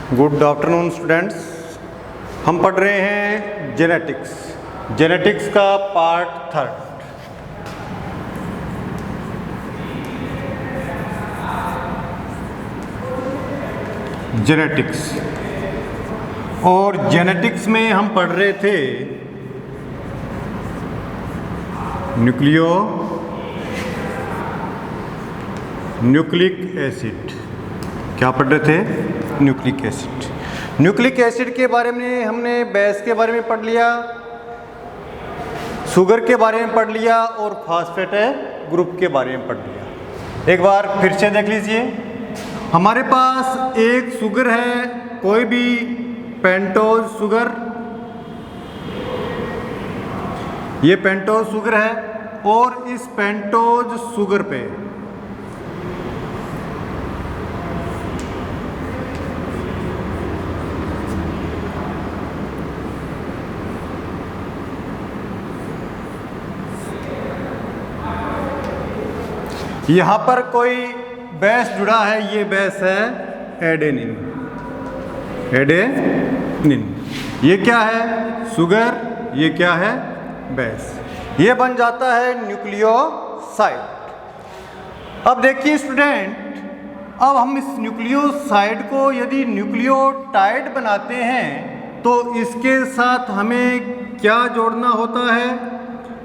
Good afternoon students. हम पढ़ रहे हैं जेनेटिक्स का पार्ट 3। जेनेटिक्स और जेनेटिक्स में हम पढ़ रहे थे न्यूक्लिक एसिड। क्या पढ़ रहे थे? न्यूक्लिक एसिड के बारे में हमने बेस के बारे में पढ़ लिया, शुगर के बारे में पढ़ लिया और फास्फेट ग्रुप के बारे में पढ़ लिया। एक बार फिर से देख लीजिए। हमारे पास एक शुगर है, कोई भी पेंटोज शुगर, ये पेंटोज शुगर है और इस पेंटोज शुगर पे यहाँ पर कोई बेस जुड़ा है, ये बेस है एडेनिन। ये क्या है? शुगर। ये क्या है? बेस। ये बन जाता है न्यूक्लियोसाइड। अब देखिए स्टूडेंट, अब हम इस न्यूक्लियोसाइड को यदि न्यूक्लियोटाइड बनाते हैं तो इसके साथ हमें क्या जोड़ना होता है?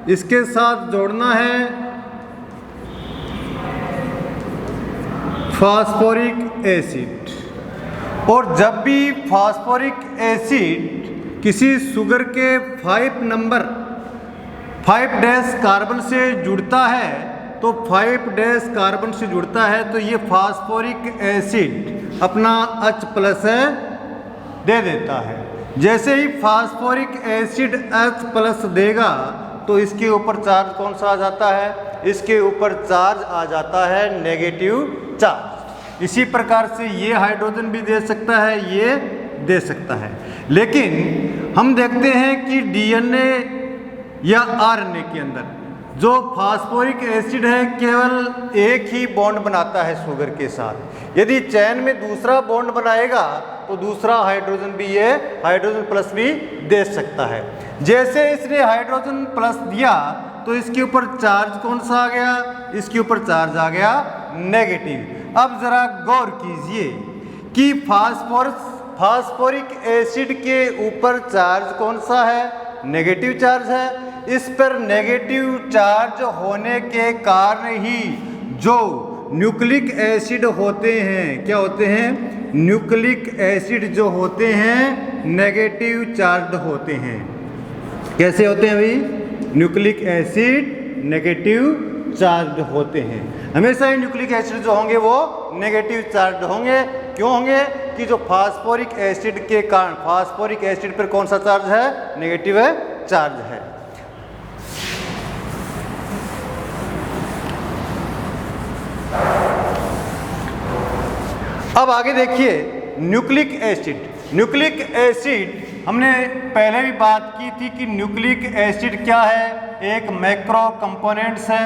इसके साथ जोड़ना है फास्फोरिक एसिड। और जब भी फास्फोरिक एसिड किसी शुगर के 5' कार्बन से जुड़ता है तो 5' कार्बन से जुड़ता है तो ये फास्फोरिक एसिड अपना H+ दे देता है। जैसे ही फास्फोरिक एसिड H+ देगा तो इसके ऊपर चार्ज कौन सा आ जाता है? इसके ऊपर चार्ज आ जाता है नेगेटिव चार्ज। इसी प्रकार से ये हाइड्रोजन भी दे सकता है, ये दे सकता है। लेकिन हम देखते हैं कि डीएनए या आरएनए के अंदर जो फास्फोरिक एसिड है केवल एक ही बॉन्ड बनाता है शुगर के साथ। यदि चैन में दूसरा बॉन्ड बनाएगा तो दूसरा हाइड्रोजन भी ये हाइड्रोजन प्लस भी दे सकता है। जैसे इसने हाइड्रोजन प्लस दिया तो इसके ऊपर चार्ज कौन सा आ गया? इसके ऊपर चार्ज आ गया नेगेटिव। अब जरा गौर कीजिए कि फास्फोरिक एसिड के ऊपर चार्ज कौन सा है? नेगेटिव चार्ज है। इस पर नेगेटिव चार्ज होने के कारण ही जो न्यूक्लिक एसिड होते हैं, क्या होते हैं? न्यूक्लिक एसिड जो होते हैं नेगेटिव चार्ज होते हैं। कैसे होते हैं भाई? न्यूक्लिक एसिड नेगेटिव चार्ज होते हैं। हमेशा ही न्यूक्लिक एसिड जो होंगे वो नेगेटिव चार्ज होंगे। क्यों होंगे? कि जो फास्फोरिक एसिड के कारण, फास्फोरिक एसिड पर कौन सा चार्ज है? नेगेटिव चार्ज है। अब आगे देखिए न्यूक्लिक एसिड हमने पहले भी बात की थी कि न्यूक्लिक एसिड क्या है? एक मैक्रो कंपोनेंट्स है।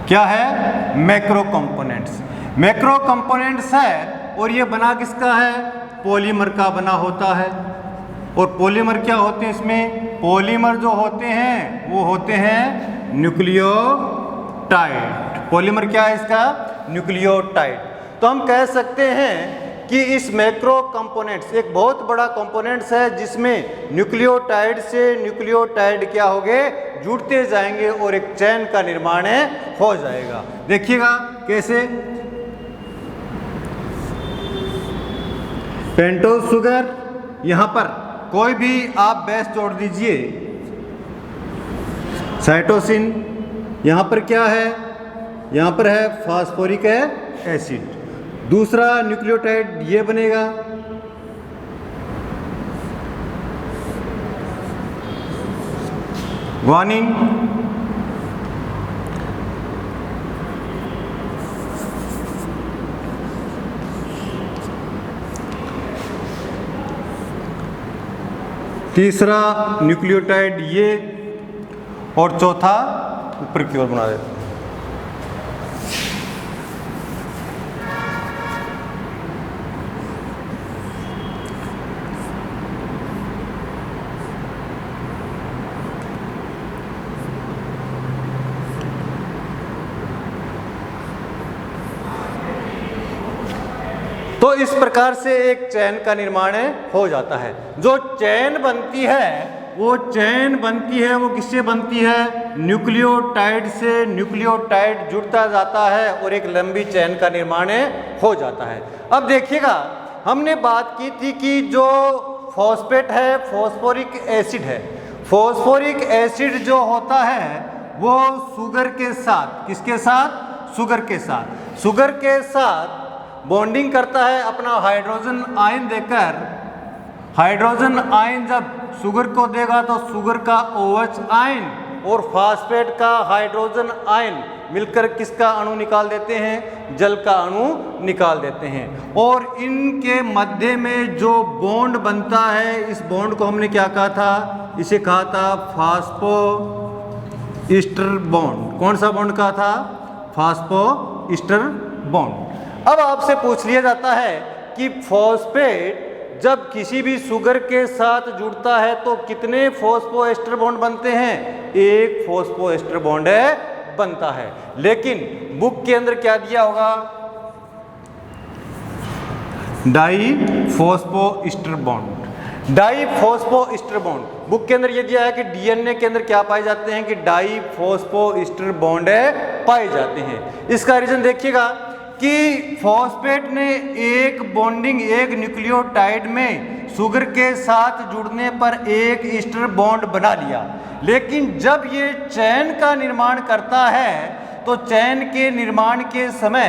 क्या है? मैक्रो कंपोनेंट्स है। और ये बना किसका है? पॉलीमर का बना होता है। और पॉलीमर क्या होते हैं इसमें? पॉलीमर जो होते हैं वो होते हैं न्यूक्लियोटाइड। पॉलीमर क्या है इसका? न्यूक्लियोटाइड। तो हम कह सकते हैं कि इस मैक्रो कंपोनेंट्स एक बहुत बड़ा कंपोनेंट्स है जिसमें न्यूक्लियोटाइड से न्यूक्लियोटाइड क्या हो गए? जुड़ते जाएंगे और एक चैन का निर्माण हो जाएगा। देखिएगा कैसे। पेंटोज शुगर, यहां पर कोई भी आप बेस जोड़ दीजिए। साइटोसिन, यहां पर क्या है? यहां पर है फास्फोरिक एसिड। दूसरा न्यूक्लियोटाइड ये बनेगा। ग्वानिन, तीसरा न्यूक्लियोटाइड ये, और चौथा ऊपर की ओर बना देते हैं। तो इस प्रकार से एक चेन का निर्माण हो जाता है। जो चेन बनती है वो किससे बनती है? न्यूक्लियोटाइड से न्यूक्लियोटाइड जुड़ता जाता है और एक लंबी चेन का निर्माण हो जाता है। अब देखिएगा, हमने बात की थी कि जो फॉस्फेट है, फॉस्फोरिक एसिड है, फॉस्फोरिक एसिड जो होता है वो शुगर के साथ, किसके साथ? शुगर के साथ, शुगर के साथ बॉन्डिंग करता है अपना हाइड्रोजन आयन देकर। हाइड्रोजन आयन जब शुगर को देगा तो शुगर का OH आयन और फास्फेट का हाइड्रोजन आयन मिलकर किसका अणु निकाल देते हैं? जल का अणु निकाल देते हैं। और इनके मध्य में जो बॉन्ड बनता है, इस बॉन्ड को हमने क्या कहा था? इसे कहा था फास्फो ईस्टर बॉन्ड। कौन सा बॉन्ड कहा था? Phospho ester bond. अब आपसे पूछ लिया जाता है कि फॉस्फेट जब किसी भी शुगर के साथ जुड़ता है तो कितने फॉस्फोएस्टर बॉन्ड बनते हैं? एक फॉस्फोएस्टर बॉन्ड बनता है। लेकिन बुक के अंदर क्या दिया होगा? Diphosphoester bond. Diphosphoester bond book के अंदर ये दिया है कि डीएनए के अंदर क्या पाए जाते हैं? कि डाई फॉस्फोएस्टर बॉन्ड पाए जाते हैं। इसका रीजन देखिएगा कि फॉस्फेट ने एक बॉन्डिंग, एक न्यूक्लियोटाइड में शुगर के साथ जुड़ने पर एक ईस्टर बॉन्ड बना लिया। लेकिन जब ये चेन का निर्माण करता है तो चेन के निर्माण के समय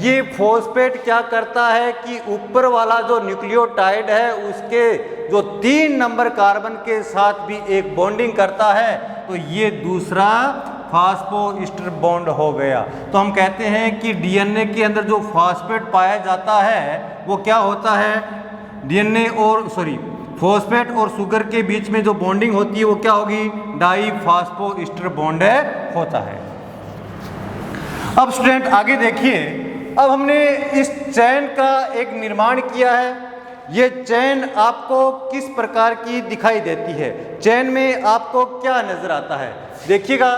ये फॉस्फेट क्या करता है कि ऊपर वाला जो न्यूक्लियोटाइड है उसके जो 3 नंबर कार्बन के साथ भी एक बॉन्डिंग करता है, तो ये दूसरा फास्फोईस्टर बॉन्ड हो गया। तो हम कहते हैं कि डीएनए के अंदर जो फॉस्फेट पाया जाता है वो क्या होता है? डीएनए और फॉस्फेट और शुगर के बीच में जो बॉन्डिंग होती है वो क्या होगी? डाई फास्फोईस्टर बॉन्ड होता है। अब स्टूडेंट आगे देखिए, अब हमने इस चेन का एक निर्माण किया है। ये चेन आपको किस प्रकार की दिखाई देती है? चेन में आपको क्या नजर आता है? देखिएगा,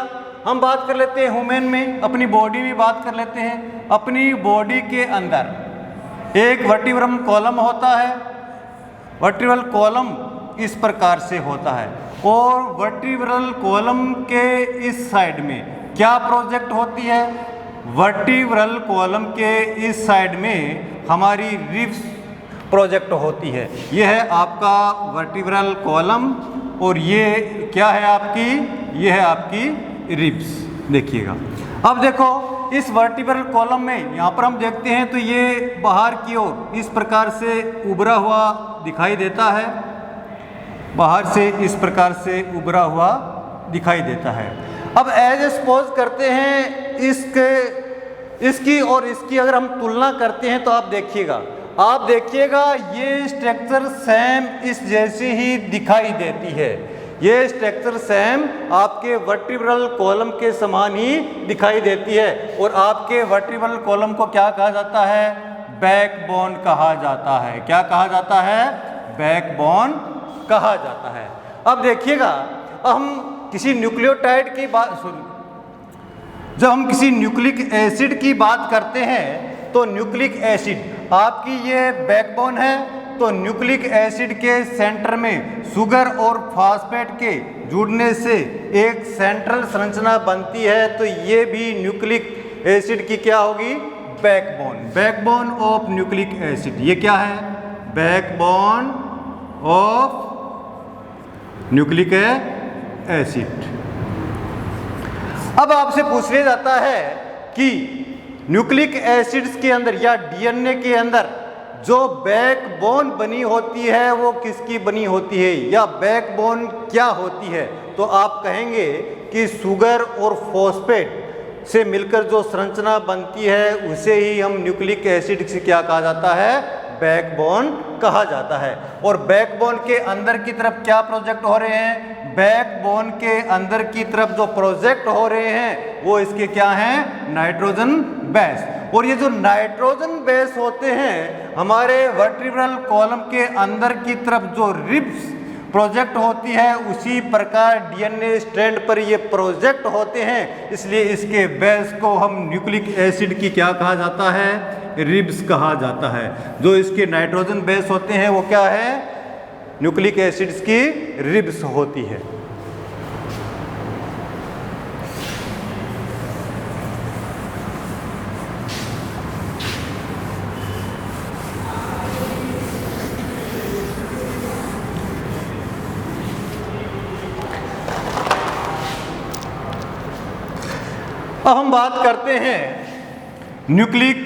हम बात कर लेते हैं ह्यूमन में, अपनी बॉडी में बात कर लेते हैं। अपनी बॉडी के अंदर एक वर्टिब्रम कॉलम होता है। वर्टिब्रल कॉलम इस प्रकार से होता है और वर्टिब्रल कॉलम के इस साइड में क्या प्रोजेक्ट होती है? वर्टिब्रल कॉलम के इस साइड में हमारी रिब्स प्रोजेक्ट होती है। यह है आपका वर्टिब्रल कॉलम और ये क्या है आपकी? ये है आपकी रिब्स। देखिएगा, अब देखो इस वर्टिब्रल कॉलम में यहाँ पर हम देखते हैं तो ये बाहर की ओर इस प्रकार से उभरा हुआ दिखाई देता है। बाहर से इस प्रकार से उभरा हुआ दिखाई देता है। अब एज सपोज करते हैं इसकी और इसकी अगर हम तुलना करते हैं तो आप देखिएगा ये स्ट्रक्चर सेम इस जैसी ही दिखाई देती है। ये स्ट्रक्चर सेम आपके वर्टिब्रल कॉलम के समान ही दिखाई देती है और आपके वर्टिब्रल कॉलम को क्या कहा जाता है? बैकबोन कहा जाता है। क्या कहा जाता है? बैकबोन कहा जाता है। अब देखिएगा, हम किसी न्यूक्लियोटाइड की बात जब हम किसी न्यूक्लिक एसिड की बात करते हैं तो न्यूक्लिक एसिड आपकी ये बैकबोन है। तो न्यूक्लिक एसिड के सेंटर में शुगर और फास्फेट के जुड़ने से एक सेंट्रल संरचना बनती है। तो ये भी न्यूक्लिक एसिड की क्या होगी? Backbone. Backbone of nucleic acid. ये क्या है? Backbone of nucleic acid. अब आपसे पूछ लिया जाता है कि न्यूक्लिक एसिड्स के अंदर या डीएनए के अंदर जो बैकबोन बनी होती है वो किसकी बनी होती है या बैकबोन क्या होती है? तो आप कहेंगे कि शुगर और फॉस्फेट से मिलकर जो संरचना बनती है उसे ही हम न्यूक्लिक एसिड से क्या कहा जाता है? बैकबोन कहा जाता है। और बैकबोन के अंदर की तरफ क्या प्रोजेक्ट हो रहे हैं? बैकबोन के अंदर की तरफ जो प्रोजेक्ट हो रहे हैं वो इसके क्या हैं? Nitrogen base. और ये जो नाइट्रोजन बेस होते हैं हमारे वर्टिब्रल कॉलम के अंदर की तरफ जो रिब्स प्रोजेक्ट होती है उसी प्रकार डीएनए स्ट्रैंड पर ये प्रोजेक्ट होते हैं, इसलिए इसके बेस को हम न्यूक्लिक एसिड की क्या कहा जाता है, रिब्स कहा जाता है। जो इसके नाइट्रोजन बेस होते हैं वो क्या है, न्यूक्लिक एसिड्स की रिब्स होती है। अब हम बात करते हैं न्यूक्लिक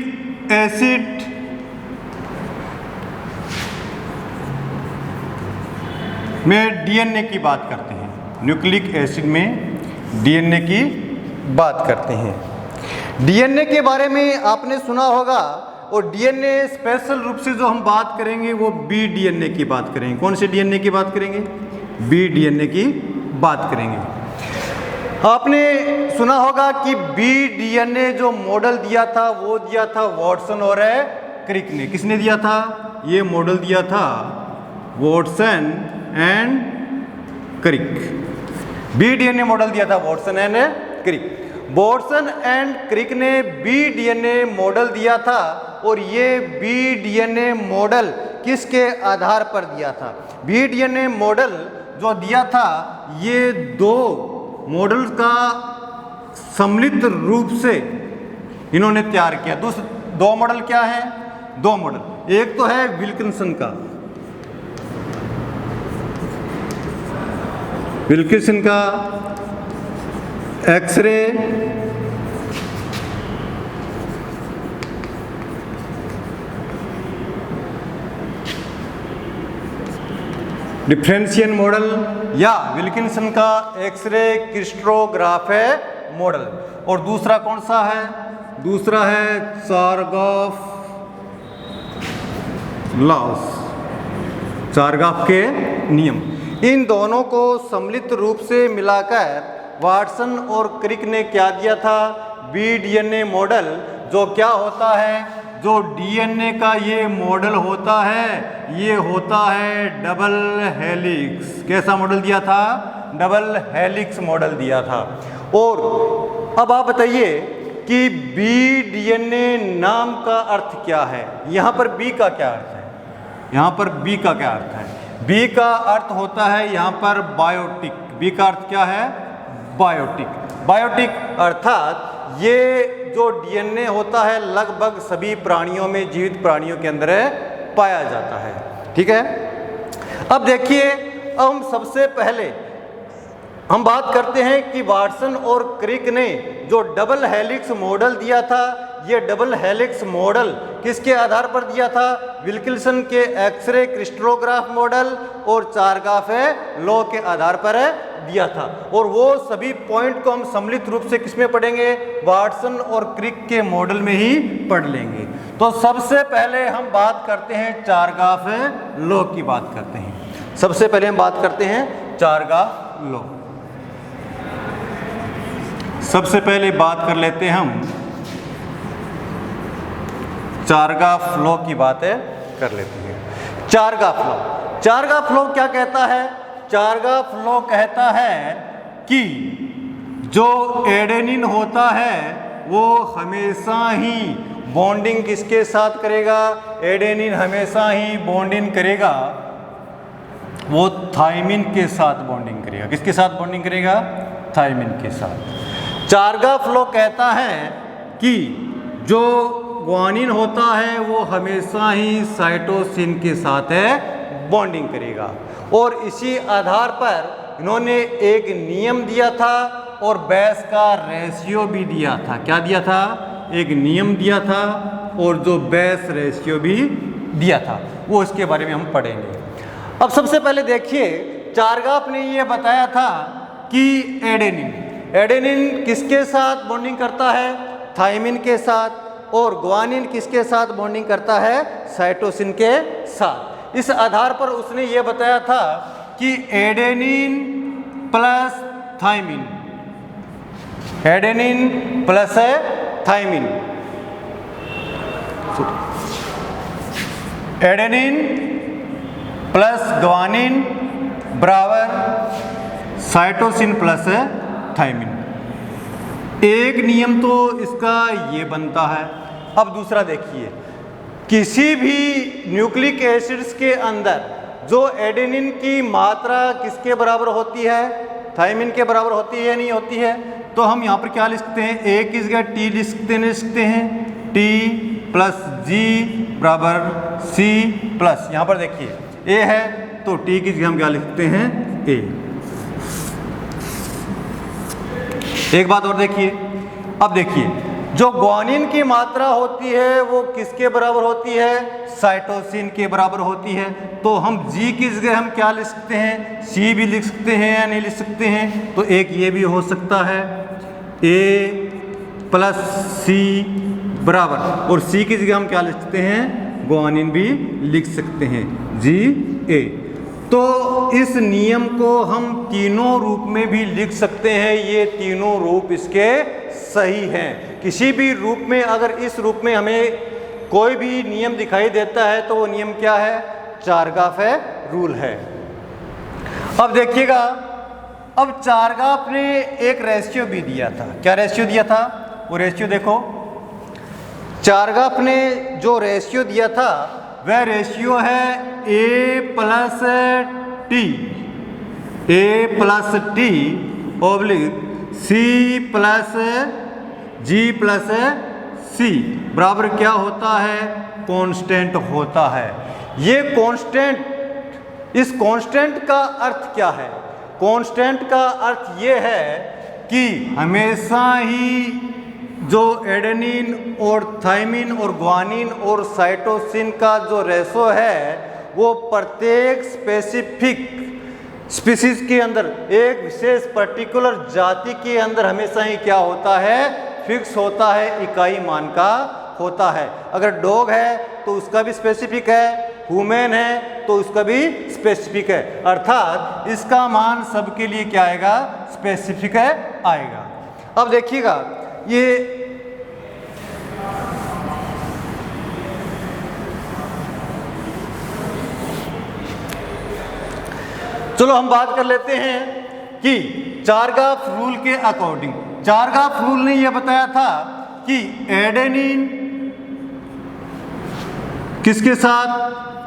एसिड में डीएनए की बात करते हैं, न्यूक्लिक एसिड में डीएनए की बात करते हैं। डीएनए के बारे में आपने सुना होगा, और डीएनए स्पेशल रूप से जो हम बात करेंगे वो बी डीएनए की बात करेंगे। कौन से डीएनए की बात करेंगे, बी डीएनए की बात करेंगे। आपने सुना होगा कि बी डीएनए जो मॉडल दिया था वो दिया था वॉटसन और क्रिक ने। किसने दिया था, ये मॉडल दिया था Watson and Crick. B DNA model दिया था Watson and Crick. Watson and Crick ने बी डीएनए मॉडल दिया था, और ये बी डीएनए मॉडल किसके आधार पर दिया था, बी डीएनए मॉडल जो दिया था ये दो मॉडल्स का सम्मिलित रूप से इन्होंने तैयार किया। दो मॉडल क्या है, दो मॉडल, एक तो है विल्किंसन का, विल्किंसन का एक्सरे डिफरेंशियल मॉडल, या विल्किंसन का एक्सरे क्रिस्टलोग्राफ मॉडल। और दूसरा कौन सा है, दूसरा है चारगाफ लॉस, चारगाफ के नियम। इन दोनों को सम्मिलित रूप से मिलाकर वाटसन और क्रिक ने क्या दिया था, बी डीएनए मॉडल, जो क्या होता है, जो डीएनए का ये मॉडल होता है ये होता है डबल हेलिक्स। कैसा मॉडल दिया था, डबल हेलिक्स मॉडल दिया था। और अब आप बताइए कि बी डीएनए नाम का अर्थ क्या है, यहाँ पर बी का क्या अर्थ है, यहाँ पर बी का क्या अर्थ है, बी का अर्थ होता है यहाँ पर बायोटिक। बी का अर्थ क्या है, बायोटिक। बायोटिक अर्थात ये जो डीएनए होता है लगभग सभी प्राणियों में, जीवित प्राणियों के अंदर पाया जाता है। ठीक है, अब देखिए, अब हम सबसे पहले हम बात करते हैं कि वाटसन और क्रिक ने जो डबल हेलिक्स मॉडल दिया था, ये डबल हेलिक्स मॉडल किसके आधार पर दिया था, विल्किंसन के एक्सरे क्रिस्टलोग्राफ मॉडल और चारगाफ लॉ के आधार पर दिया था। और वो सभी पॉइंट को हम सम्मिलित रूप से किसमें पढ़ेंगे, वाटसन और क्रिक के मॉडल में ही पढ़ लेंगे। तो सबसे पहले हम बात करते हैं चारगाफ लॉ की बात करते हैं। सबसे पहले हम बात करते हैं चारगाफ लॉ। सबसे पहले बात कर लेते हैं हम चारगाफ लॉ की बातें कर लेते हैं। चारगाफ लॉ, चारगाफ लॉ क्या कहता है, चारगाफ लॉ कहता है कि जो एडेनिन होता है वो हमेशा ही बॉन्डिंग किसके साथ करेगा, एडेनिन हमेशा ही बॉन्डिंग करेगा, वो थायमिन के साथ बॉन्डिंग करेगा। किसके साथ बॉन्डिंग करेगा, थायमिन के साथ। चारगाफ लॉ कहता है कि जो ग्वानिन होता है वो हमेशा ही साइटोसिन के साथ बॉन्डिंग करेगा। और इसी आधार पर इन्होंने एक नियम दिया था और बेस का रेशियो भी दिया था। क्या दिया था, एक नियम दिया था और जो बेस रेशियो भी दिया था, वो इसके बारे में हम पढ़ेंगे। अब सबसे पहले देखिए, चारगाफ ने ये बताया था कि एडेनिन किसके साथ बॉन्डिंग करता है, थायमिन के साथ, और ग्वानिन किसके साथ बॉन्डिंग करता है, साइटोसिन के साथ। इस आधार पर उसने ये बताया था कि adenine plus thymine, adenine plus thymine, adenine plus guanine बराबर साइटोसिन प्लस थायमिन। एक नियम तो इसका ये बनता है। अब दूसरा देखिए, किसी भी न्यूक्लिक एसिड्स के अंदर जो एडेनिन की मात्रा किसके बराबर होती है? थायमिन के बराबर होती है या नहीं होती है? तो हम यहाँ पर क्या लिख सकते हैं? ए की जगह टी लिख सकते हैं, टी प्लस जी बराबर सी प्लस, यहाँ पर देखिए ए है तो टी की जगह हम क्या लिखते हैं? ए। एक बात और देखिए, अब देखिए जो ग्वानिन की मात्रा होती है वो किसके बराबर होती है? साइटोसिन के बराबर होती है। तो हम G की जगह हम क्या लिख सकते हैं? C भी लिख सकते हैं या नहीं लिख सकते हैं? तो एक ये भी हो सकता है, A प्लस C बराबर, और C की जगह हम क्या लिख सकते हैं? ग्वानिन भी लिख सकते हैं, Ga। तो इस नियम को हम तीनों रूप में भी लिख सकते हैं। ये तीनों रूप इसके सही हैं। किसी भी रूप में अगर इस रूप में हमें कोई भी नियम दिखाई देता है तो वो नियम क्या है? चारगाफ रूल है। अब देखिएगा, अब चारगाफ ने एक रेशियो भी दिया था। क्या रेशियो दिया था? वो रेशियो देखो, चारगाफ ने जो रेशियो दिया था वह रेशियो है A plus T, A plus T oblique C plus G plus C बराबर क्या होता है? कांस्टेंट होता है। ये कांस्टेंट, इस कांस्टेंट का अर्थ क्या है? कांस्टेंट का अर्थ ये है कि हमेशा ही जो एडेनिन और थायमिन और ग्वानिन और साइटोसिन का जो रेशो है वो प्रत्येक स्पेसिफिक स्पीसीज के अंदर, एक विशेष पर्टिकुलर जाति के अंदर हमेशा ही क्या होता है? फिक्स होता है, इकाई मान का होता है। अगर डॉग है तो उसका भी स्पेसिफिक है, ह्यूमन है तो उसका भी स्पेसिफिक है, अर्थात इसका मान सबके लिए क्या आएगा? स्पेसिफिक है आएगा। अब देखिएगा, ये चलो हम बात कर लेते हैं कि चारगाफ रूल के अकॉर्डिंग। चारगाफ रूल ने यह बताया था कि एडेनिन किसके साथ?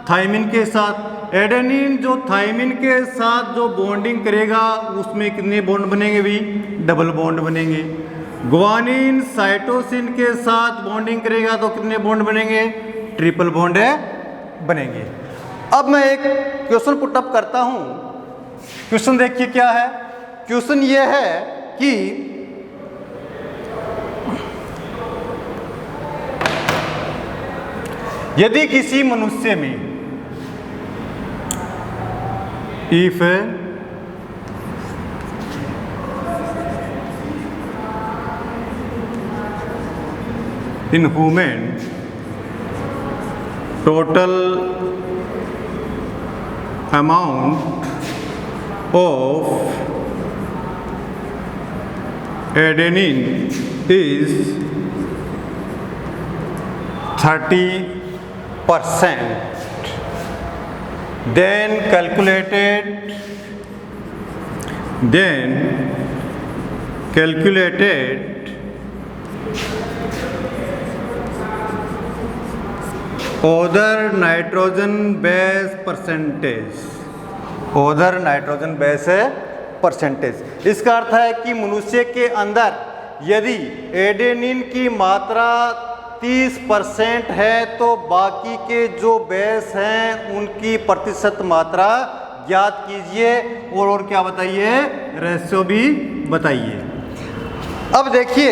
थायमिन के साथ। एडेनिन जो थायमिन के साथ जो बॉन्डिंग करेगा उसमें कितने बॉन्ड बनेंगे? भी डबल बॉन्ड बनेंगे। ग्वानिन साइटोसिन के साथ बॉन्डिंग करेगा तो कितने बॉन्ड बनेंगे? ट्रिपल बॉन्ड बनेंगे। अब मैं एक क्वेश्चन पुटअप करता हूं। क्वेश्चन देखिए क्या है? क्वेश्चन ये है कि यदि किसी मनुष्य में if in human total amount of adenine is 30%, then calculated other nitrogen base percentage, other nitrogen base percentage. इसका अर्थ है कि मनुष्य के अंदर यदि एडेनिन की मात्रा 30% है तो बाकी के जो बेस हैं उनकी प्रतिशत मात्रा ज्ञात कीजिए और क्या बताइए? रेशियो भी बताइए। अब देखिए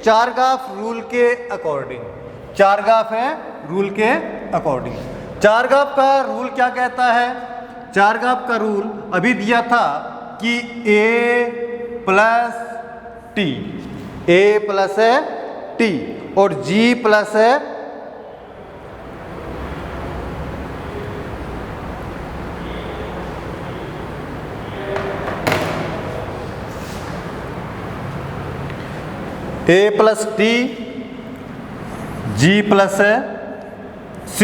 चारगाफ रूल के अकॉर्डिंग, चारगाफ है रूल के अकॉर्डिंग, चारगाफ का रूल क्या कहता है? चारगाफ का रूल अभी दिया था कि A plus T, A plus है टी और G प्लस है A plus T, G plus है C।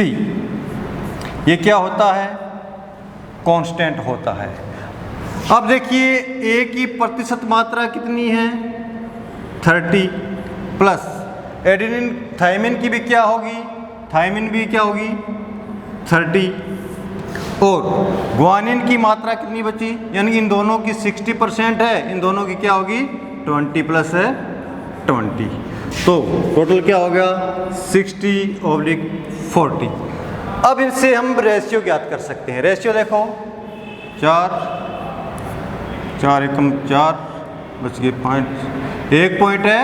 ये क्या होता है? कांस्टेंट होता है। अब देखिए ए की प्रतिशत मात्रा कितनी है 30 प्लस एडेनिन थायमिन की भी क्या होगी, थायमिन भी क्या होगी 30 और ग्वानिन की मात्रा कितनी बची, यानी इन दोनों की 60% है, इन दोनों की क्या होगी 20 प्लस है 20, तो टोटल क्या हो गया 60/40। अब इनसे हम रेशियो ज्ञात कर सकते हैं। रेशियो देखो 4 4 एकम 4 बच गए 5, 1 पॉइंट है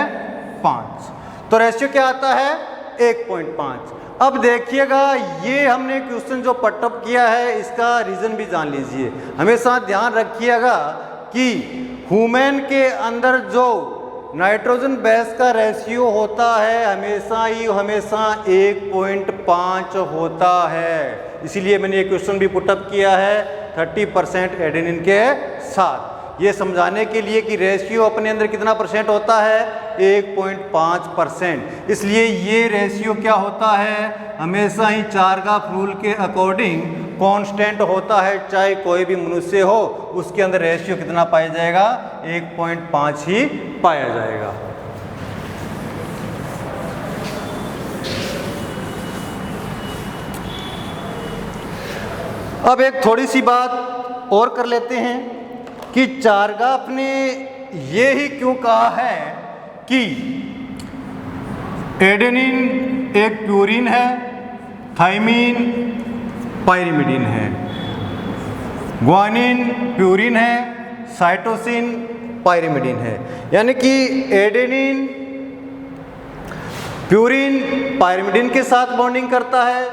5, तो रेशियो क्या आता है 1.5। अब देखिएगा ये हमने क्वेश्चन जो पटअप किया है इसका रीज़न भी जान लीजिए। हमेशा ध्यान रखिएगा कि ह्यूमन के अंदर जो नाइट्रोजन बेस का रेशियो होता है हमेशा 1.5 होता है। इसीलिए मैंने ये क्वेश्चन भी पुटअप किया है 30% एडेनिन के साथ, ये समझाने के लिए कि रेशियो अपने अंदर कितना परसेंट होता है 1.5%। इसलिए ये रेशियो क्या होता है हमेशा ही चारगाफ रूल के अकॉर्डिंग कांस्टेंट होता है, चाहे कोई भी मनुष्य हो उसके अंदर रेशियो कितना पाया जाएगा 1.5 ही पाया जाएगा। अब एक थोड़ी सी बात और कर लेते हैं कि चारगाफ ने ये ही क्यों कहा है कि एडेनिन एक प्यूरिन है, थायमिन पायरिमिडिन है, ग्वानिन प्यूरिन है, साइटोसिन पायरिमिडिन है। यानी कि एडेनिन प्यूरिन पायरिमिडिन के साथ बॉन्डिंग करता है,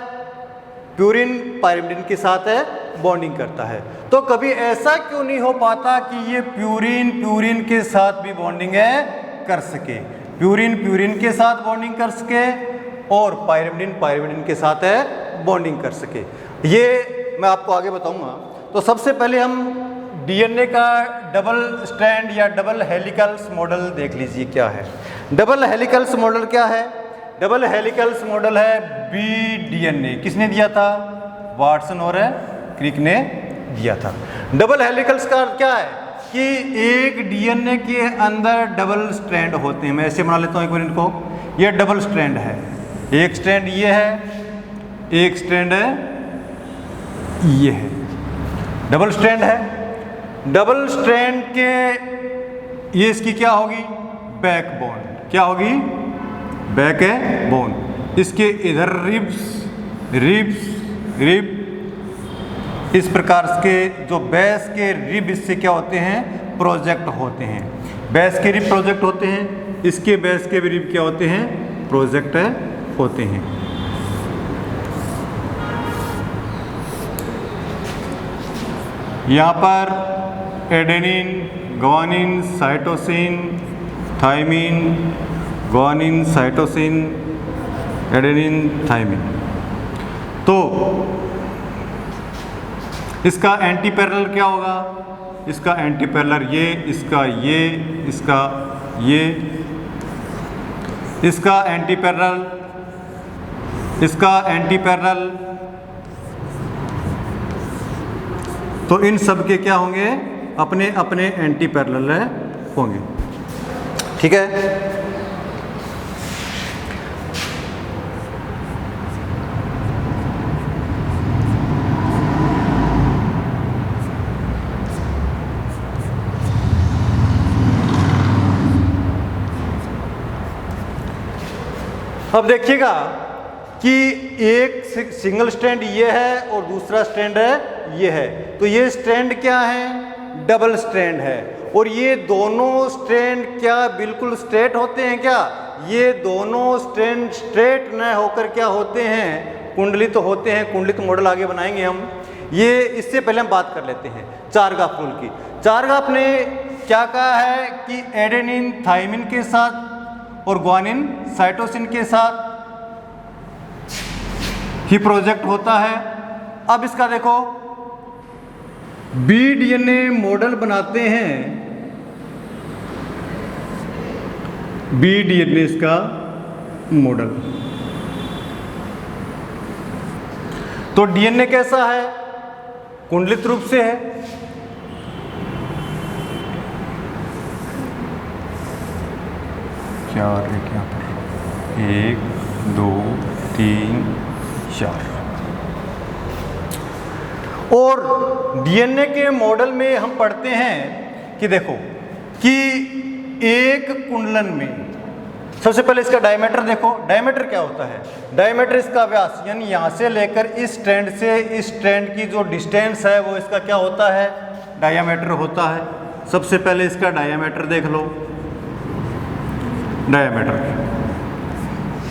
प्यूरिन पायरिमिडिन के साथ है बॉन्डिंग करता है। तो कभी ऐसा क्यों नहीं हो पाता कि ये प्यूरिन के साथ भी बॉन्डिंग है कर सके, प्यूरिन के साथ बॉन्डिंग कर सके और पायरिमिडिन के साथ है बॉन्डिंग कर सके। ये मैं आपको आगे बताऊंगा। तो सबसे पहले हम डीएनए का डबल स्ट्रैंड या डबल हेलिकल्स मॉडल देख लीजिए क्या है। डबल हेलिकल्स मॉडल क्या है, डबल हेलिकल्स मॉडल है BDNA। किसने दिया था, वाटसन और क्रिक ने दिया था। डबल हेलिकल्स का क्या है कि एक डीएनए के अंदर डबल स्ट्रैंड होते हैं। मैं ऐसे बना लेता हूँ एक बार इनको, ये डबल स्ट्रैंड है, एक स्ट्रैंड ये है, एक स्ट्रैंड है ये है, डबल स्ट्रैंड है। डबल स्ट्रैंड के ये इसकी क्या होगी बैकबोन, क्या होगी बैक है बोन। इसके इधर रिब इस प्रकार के जो बेस के रिब इससे क्या होते हैं प्रोजेक्ट होते हैं, बेस के रिब प्रोजेक्ट होते हैं, इसके बेस के भी रिब क्या होते हैं प्रोजेक्ट होते हैं। यहाँ पर adenine, guanine, cytosine, thymine, guanine, cytosine, adenine, thymine. तो इसका एंटी पैरेलल क्या होगा, इसका एंटी पैरेलल ये, इसका ये, इसका ये, इसका एंटी पैरेलल, इसका एंटी पैरेलल। तो इन सब के क्या होंगे अपने अपने एंटी पैरेलल होंगे, ठीक है। अब देखिएगा कि एक सिंगल स्ट्रैंड ये है और दूसरा स्ट्रैंड है ये है, तो ये स्ट्रैंड क्या है डबल स्ट्रैंड है। और ये दोनों स्ट्रैंड क्या बिल्कुल स्ट्रेट होते हैं क्या, ये दोनों स्ट्रैंड स्ट्रेट न होकर क्या होते हैं कुंडलित होते हैं। कुंडलित मॉडल आगे बनाएंगे हम। ये इससे पहले हम बात कर लेते हैं चारगाफ रूल की। चारगाफ ने क्या कहा है कि एडेनिन थायमिन के साथ और ग्वानिन साइटोसिन के साथ ही प्रोजेक्ट होता है। अब इसका देखो BDNA मॉडल बनाते हैं, BDNA इसका मॉडल। तो DNA कैसा है कुंडलित रूप से है, 4 एक यहाँ पर 1 2 3 4। और डीएनए के मॉडल में हम पढ़ते हैं कि देखो कि एक कुंडलन में सबसे पहले इसका डायमीटर देखो। डायमीटर क्या होता है? डायमीटर इसका व्यास, यानी यहाँ से लेकर इस स्ट्रैंड से इस स्ट्रैंड की जो डिस्टेंस है वो इसका क्या होता है? डायमीटर होता है। सबसे पहले इसका डायमीटर देख लो। डायमीटर,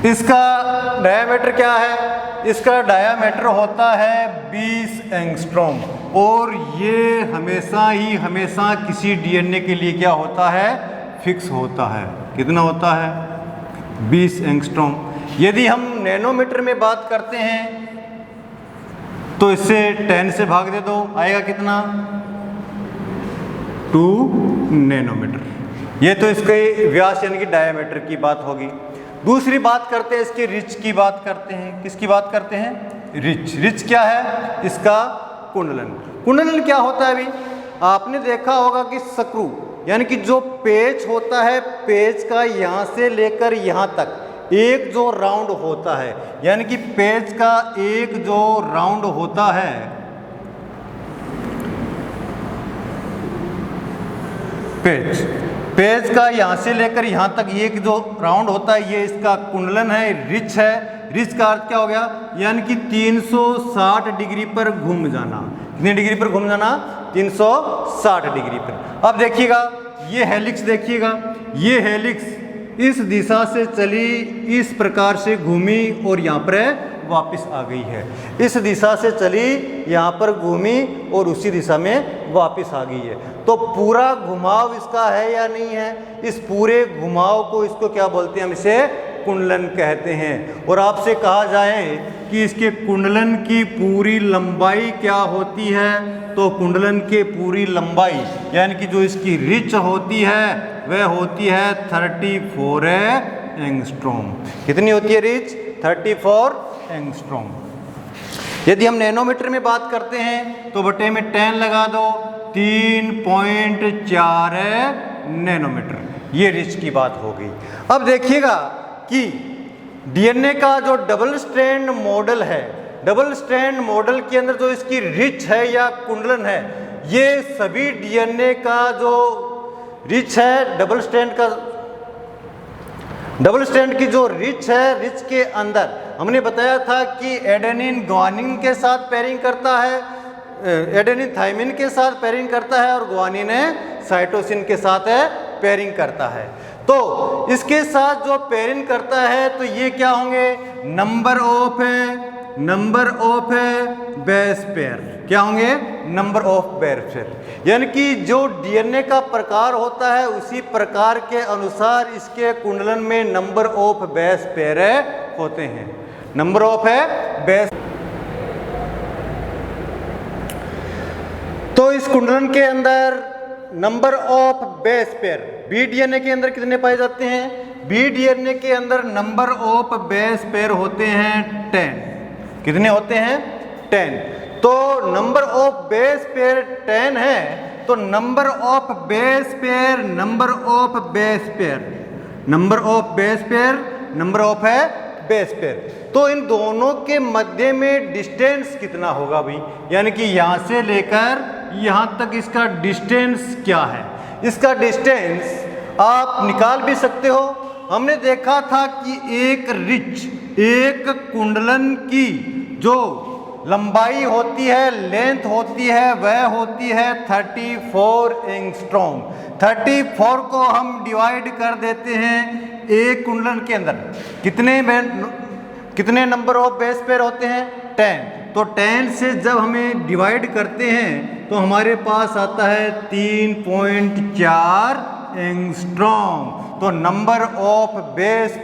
इसका डायमीटर क्या है? इसका डायमीटर होता है 20 एंगस्ट्रॉम। और ये हमेशा किसी डीएनए के लिए क्या होता है? फिक्स होता है। कितना होता है? 20 एंगस्ट्रॉम। यदि हम नैनोमीटर में बात करते हैं तो इससे 10 से भाग दे दो, आएगा कितना? 2 नैनोमीटर। ये तो इसके व्यास यानी कि डायमीटर की बात होगी। दूसरी बात करते हैं इसके रिच की बात करते हैं। किसकी बात करते हैं? रिच। रिच क्या है? इसका कुंडलन। कुंडलन क्या होता है? अभी आपने देखा होगा कि स्क्रू यानी कि जो पेच होता है, पेच का यहाँ से लेकर यहाँ तक एक जो राउंड होता है, यानी कि पेच का एक जो राउंड होता है, पेच का यहाँ से लेकर यहाँ तक एक जो राउंड होता है, ये इसका कुंडलन है, रिच है। रिच का अर्थ क्या हो गया? यानी कि 360 डिग्री पर घूम जाना। कितने डिग्री पर घूम जाना? 360 डिग्री पर। अब देखिएगा ये हेलिक्स, देखिएगा ये हेलिक्स इस दिशा से चली, इस प्रकार से घूमी और यहाँ पर वापस आ गई है। इस दिशा से चली, यहाँ पर घूमी और उसी दिशा में वापस आ गई है। तो पूरा घुमाव इसका है या नहीं है? इस पूरे घुमाव को इसको क्या बोलते हैं? हम इसे कुंडलन कहते हैं। और आपसे कहा जाए कि इसके कुंडलन की पूरी लंबाई क्या होती है, तो कुंडलन के पूरी लंबाई यानी कि जो इसकी रिच होती है वह होती है 34 एंगस्ट्रॉम। कितनी होती है रिच? 34 एंगस्ट्रॉम। यदि हम नैनोमीटर में बात करते हैं तो बटे में 10 लगा दो, 3.4 नैनोमीटर। ये रिच की बात हो गई। अब देखिएगा कि डीएनए का जो डबल स्ट्रैंड मॉडल है, डबल स्ट्रैंड मॉडल के अंदर जो इसकी रिच है या कुंडलन है, ये सभी डीएनए का जो रिच है, डबल स्ट्रैंड की जो रिच है, रिच के अंदर हमने बताया था कि एडेनिन ग्वानिन के साथ पेयरिंग करता है, एडेनिन थाइमिन के साथ पेयरिंग करता है और ग्वानिन साइटोसिन के साथ पेयरिंग करता है। तो इसके साथ जो पेयरिंग करता है तो ये क्या होंगे? Number of base pair. क्या होंगे? Number of base pair. यानी कि जो डीएनए का प्रकार होता है उसी प्रकार के अनुसार इसके कुंडलन में नंबर ऑफ बेस पेयर होते हैं। Number of base. तो इस कुंडलन के अंदर number of base pair B DNA के अंदर कितने पाए जाते हैं? बी डीएनए के अंदर नंबर ऑफ बेस पेयर होते हैं 10। कितने होते हैं? 10। तो नंबर ऑफ बेस पेयर 10 है, तो number of base pair, number of base pair, number of base pair, number of base pair. तो इन दोनों के मध्य में डिस्टेंस कितना होगा भाई? यानी कि यहाँ से लेकर यहाँ तक इसका डिस्टेंस क्या है? इसका डिस्टेंस आप निकाल भी सकते हो। हमने देखा था कि एक कुंडलन की जो लंबाई होती है, लेंथ होती है, वह होती है 34 एंगस्ट्रॉम। 34 को हम डिवाइड कर देते हैं एक कुंडलन के अंदर। कितने नंबर ऑफ बेस पेयर होते हैं? 10। तो 10 से जब हमें डिवाइड करते हैं तो हमारे पास आता है 3.4 एंगस्ट्रॉम। तो नंबर ऑफ बेस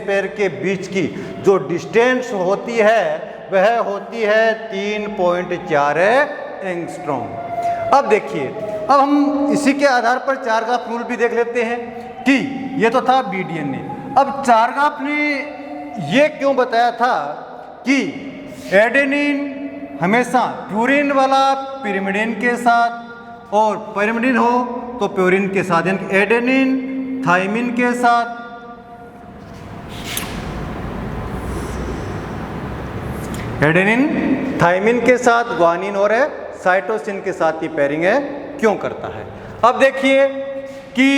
पेयर के बीच की जो डिस्टेंस होती है वह होती है 3.4 एंगस्ट्रॉम। अब देखिए, अब हम इसी के आधार पर चारगाफ रूल भी देख लेते हैं कि ये तो था बीडीएनए। अब चारगाफ ने ये क्यों बताया था कि एडेनिन हमेशा प्यूरिन वाला पिरिमिडिन के साथ और पिरिमिडिन हो तो प्यूरिन के साथ, यानी एडेनिन थायमिन के साथ, एडेनिन थायमिन के साथ ग्वानिन और साइटोसिन के साथ ये पेयरिंग क्यों करता है। अब देखिए कि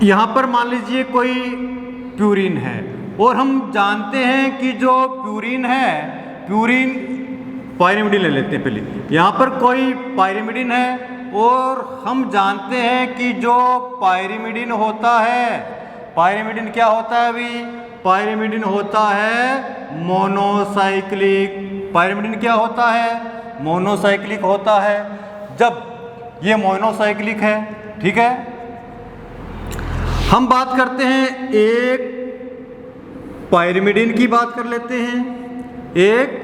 यहाँ पर मान लीजिए कोई प्यूरिन है और हम जानते हैं कि जो प्यूरिन है, प्यूरिन पायरिमिडिन ले लेते हैं पहले, यहाँ पर कोई पायरिमिडिन है और हम जानते हैं कि जो पायरिमिडिन होता है, पायरिमिडिन क्या होता है अभी, पायरिमिडिन होता है मोनोसाइक्लिक। पायरिमिडिन क्या होता है, मोनोसाइक्लिक होता है। जब ये मोनोसाइक्लिक है, ठीक है, हम बात करते हैं एक पायरिमिडिन की बात कर लेते हैं। एक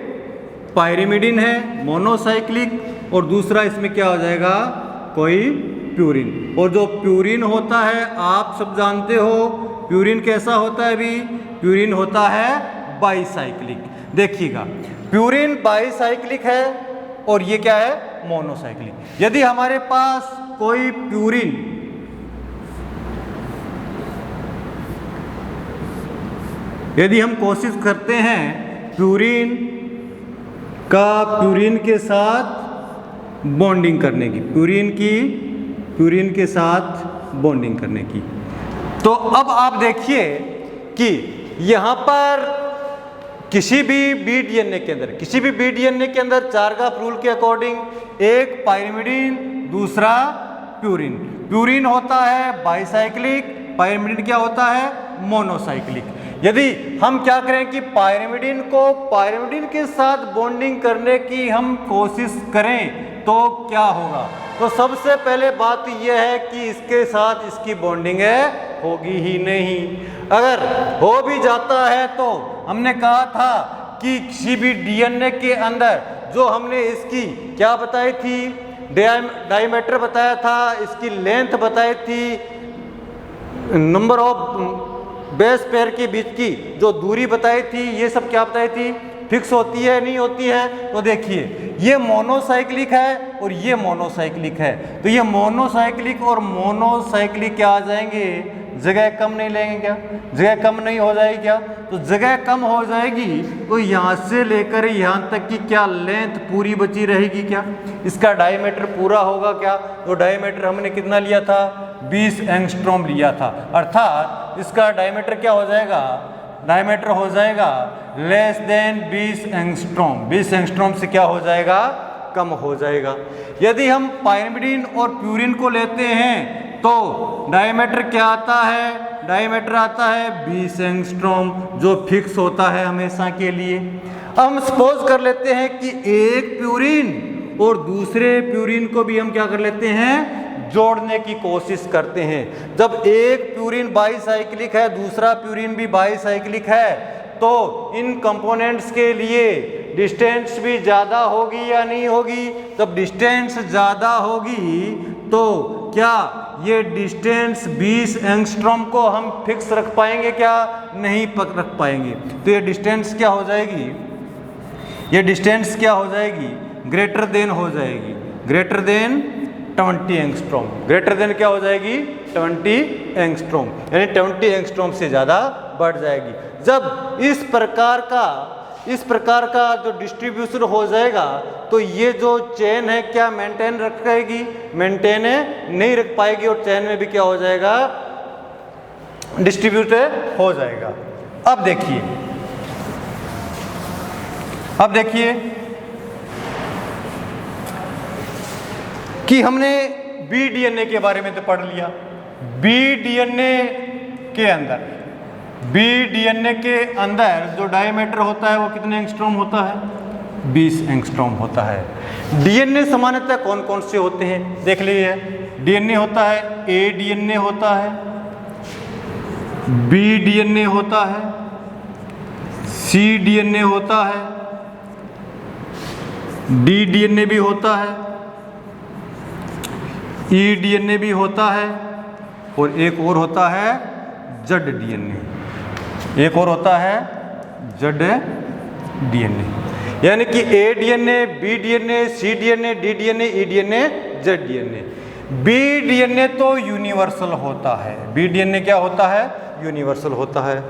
पायरिमिडिन है मोनोसाइक्लिक और दूसरा इसमें क्या हो जाएगा, कोई प्यूरिन। और जो प्यूरिन होता है आप सब जानते हो, प्यूरिन कैसा होता है अभी, प्यूरिन होता है बाईसाइक्लिक। देखिएगा प्यूरिन बाईसाइक्लिक है और ये क्या है, मोनोसाइक्लिक। यदि हमारे पास कोई प्यूरिन यदि हम कोशिश करते हैं प्यूरिन के साथ बॉन्डिंग करने की, प्यूरिन के साथ बॉन्डिंग करने की, तो अब आप देखिए कि यहाँ पर किसी भी बीडीएनए के अंदर चारगाफ रूल के अकॉर्डिंग एक पायरिमिडिन दूसरा प्यूरिन। प्यूरिन होता है बाईसाइक्लिक, पायरिमिडिन क्या होता है, मोनोसाइक्लिक। यदि हम क्या करें कि पायरिमिडिन के साथ बॉन्डिंग करने की हम कोशिश करें तो क्या होगा, तो सबसे पहले बात यह है कि इसके साथ इसकी बॉन्डिंग होगी ही नहीं। अगर हो भी जाता है तो हमने कहा था कि किसी भी डीएनए के अंदर जो हमने इसकी क्या बताई थी, डायमीटर बताया था, इसकी लेंथ बताई थी, नंबर ऑफ बेस पेयर के बीच की जो दूरी बताई थी, ये सब क्या बताई थी, फिक्स होती है नहीं होती है। तो देखिए ये मोनोसाइक्लिक है और ये मोनोसाइक्लिक है, तो ये मोनोसाइक्लिक और मोनोसाइक्लिक क्या आ जाएंगे, जगह कम नहीं लेंगे क्या, जगह कम नहीं हो जाएगी क्या, तो जगह कम हो जाएगी तो यहाँ से लेकर यहाँ तक की क्या लेंथ पूरी बची रहेगी क्या, इसका डायमीटर पूरा होगा क्या। तो डायमीटर हमने कितना लिया था, 20 एंगस्ट्रॉम लिया था, अर्थात इसका डायमीटर क्या हो जाएगा, डायमीटर हो जाएगा लेस देन 20 एंगस्ट्रॉम। 20 एंगस्ट्रॉम से क्या हो जाएगा, कम हो जाएगा। यदि हम पायरिमिडिन और प्यूरिन को लेते हैं तो डायमीटर क्या आता है, डायमीटर आता है 20 एंगस्ट्रॉम जो फिक्स होता है हमेशा के लिए। अब हम सपोज कर लेते हैं कि एक प्यूरिन और दूसरे प्यूरिन को भी हम क्या कर लेते हैं, जोड़ने की कोशिश करते हैं। जब एक प्यूरिन बाईसाइक्लिक है, दूसरा प्यूरिन भी बाईसाइक्लिक है, तो इन कंपोनेंट्स के लिए डिस्टेंस भी ज़्यादा होगी या नहीं होगी। जब डिस्टेंस ज़्यादा होगी तो क्या ये डिस्टेंस 20 एंगस्ट्रॉम को हम फिक्स रख पाएंगे क्या, नहीं रख पाएंगे। तो ये डिस्टेंस क्या हो जाएगी, ये डिस्टेंस क्या हो जाएगी, ग्रेटर देन हो जाएगी, greater than 20 angstrom. Greater than क्या हो जाएगी, 20 एंगस्ट्रॉम, यानी 20 एंगस्ट्रॉम से ज़्यादा बढ़ जाएगी। जब इस प्रकार का जो डिस्ट्रीब्यूशन हो जाएगा तो ये जो चेन है क्या मेंटेन रखेगी, मेंटेन नहीं रख पाएगी और चेन में भी क्या हो जाएगा, डिस्ट्रीब्यूट हो जाएगा। अब देखिए कि हमने बीडीएनए के बारे में तो पढ़ लिया। बीडीएनए के अंदर जो डायमीटर होता है वो कितने एंगस्ट्रॉम होता है, 20 एंगस्ट्रॉम होता है। डीएनए सामान्यतः कौन कौन से होते हैं देख लीजिए। डीएनए होता है, ए डीएनए होता है, बी डीएनए होता है, सी डीएनए होता है, डी डीएनए भी होता है, ई डीएनए भी होता है और एक और होता है जेड डीएनए, एक और होता है जेड डीएनए। यानी कि A DNA, B DNA, C DNA, D DNA, E DNA, Z DNA. B DNA तो यूनिवर्सल होता है, बी डीएनए क्या होता है, यूनिवर्सल होता है।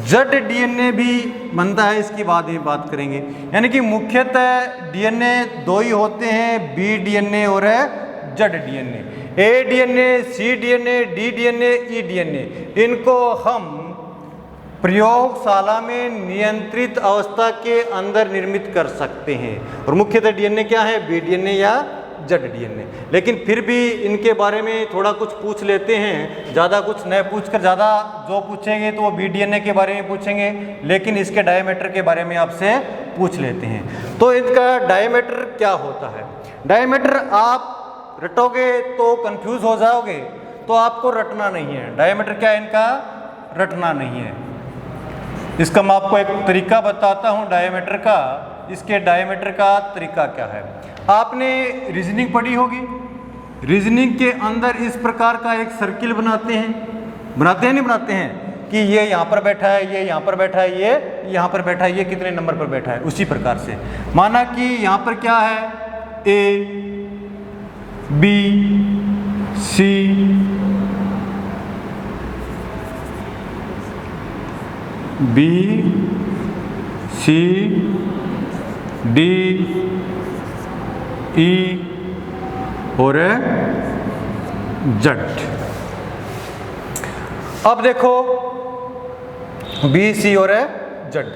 जेड डीएनए भी बनता है, इसकी बाद में बात करेंगे। यानी कि मुख्यतः डीएनए दो ही होते हैं, बी डीएनए और जेड डीएनए। ए DNA, C DNA, D DNA, E DNA, इनको हम प्रयोगशाला में नियंत्रित अवस्था के अंदर निर्मित कर सकते हैं। और मुख्यतः डीएनए क्या है, बी डीएनए या जेड डीएनए। लेकिन फिर भी इनके बारे में थोड़ा कुछ पूछ लेते हैं, ज़्यादा कुछ न पूछकर, ज़्यादा जो पूछेंगे तो वो बी डीएनए के बारे में पूछेंगे, लेकिन इसके डायमीटर के बारे में आपसे पूछ लेते हैं। तो इनका डायमीटर क्या होता है? डायमीटर आप रटोगे तो कंफ्यूज हो जाओगे, तो आपको रटना नहीं है। डायमीटर क्या है इनका, रटना नहीं है। इसका मैं आपको एक तरीका बताता हूँ डायमीटर का। इसके डायमीटर का तरीका क्या है, आपने रीजनिंग पढ़ी होगी। रीजनिंग के अंदर इस प्रकार का एक सर्किल बनाते हैं, नहीं बनाते हैं कि ये यहाँ पर बैठा है, ये यहाँ पर बैठा है, ये यहाँ पर बैठा है, ये कितने नंबर पर बैठा है। उसी प्रकार से माना कि यहाँ पर क्या है, A B C B C D E और जेड। अब देखो बी सी और जेड।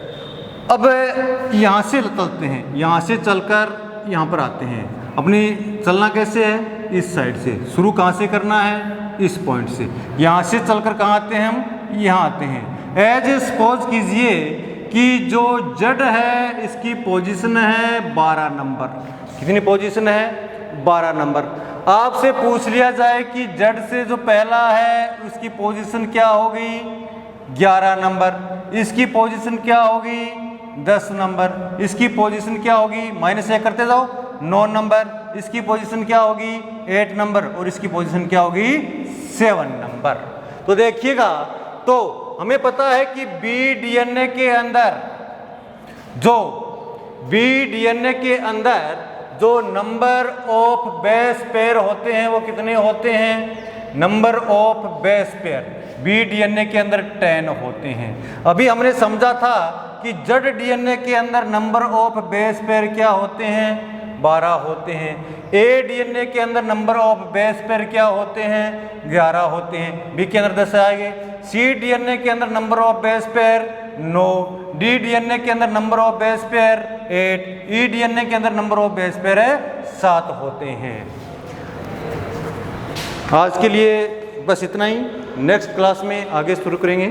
अब यहाँ से चलते हैं, यहाँ से चलकर यहाँ पर आते हैं। अपनी चलना कैसे है, इस साइड से शुरू कहाँ से करना है, इस पॉइंट से। यहाँ से चलकर कहाँ आते हैं हम, यहाँ आते हैं। एज सपोज कीजिए कि जो जेड है इसकी पोजीशन है 12 नंबर। कितनी पोजीशन है, 12 नंबर। आपसे पूछ लिया जाए कि जेड से जो पहला है उसकी पोजीशन क्या होगी, 11 नंबर। इसकी पोजीशन क्या होगी, 10 नंबर। इसकी पोजीशन क्या होगी, -1 करते जाओ, 9 नंबर। इसकी पोजीशन क्या होगी, 8 नंबर। और इसकी पोजीशन क्या होगी, 7 नंबर। तो देखिएगा, तो हमें पता है कि बी डीएनए के अंदर जो नंबर ऑफ बेस पेयर होते हैं वो कितने होते हैं, number of base pair B DNA के अंदर 10 होते हैं। अभी हमने समझा था कि जेड डीएनए के अंदर नंबर ऑफ बेस पेयर क्या होते हैं, 12 होते हैं। ए डीएनए के अंदर नंबर ऑफ बेस पेयर क्या होते हैं, 11 होते हैं। बी के अंदर 10 आएंगे। सी डीएनए के अंदर number of base pair 9, D DNA के अंदर number of base pair 8, E DNA के अंदर नंबर ऑफ बेस पेयर 7 होते हैं। आज के लिए बस इतना ही। नेक्स्ट क्लास में आगे शुरू करेंगे।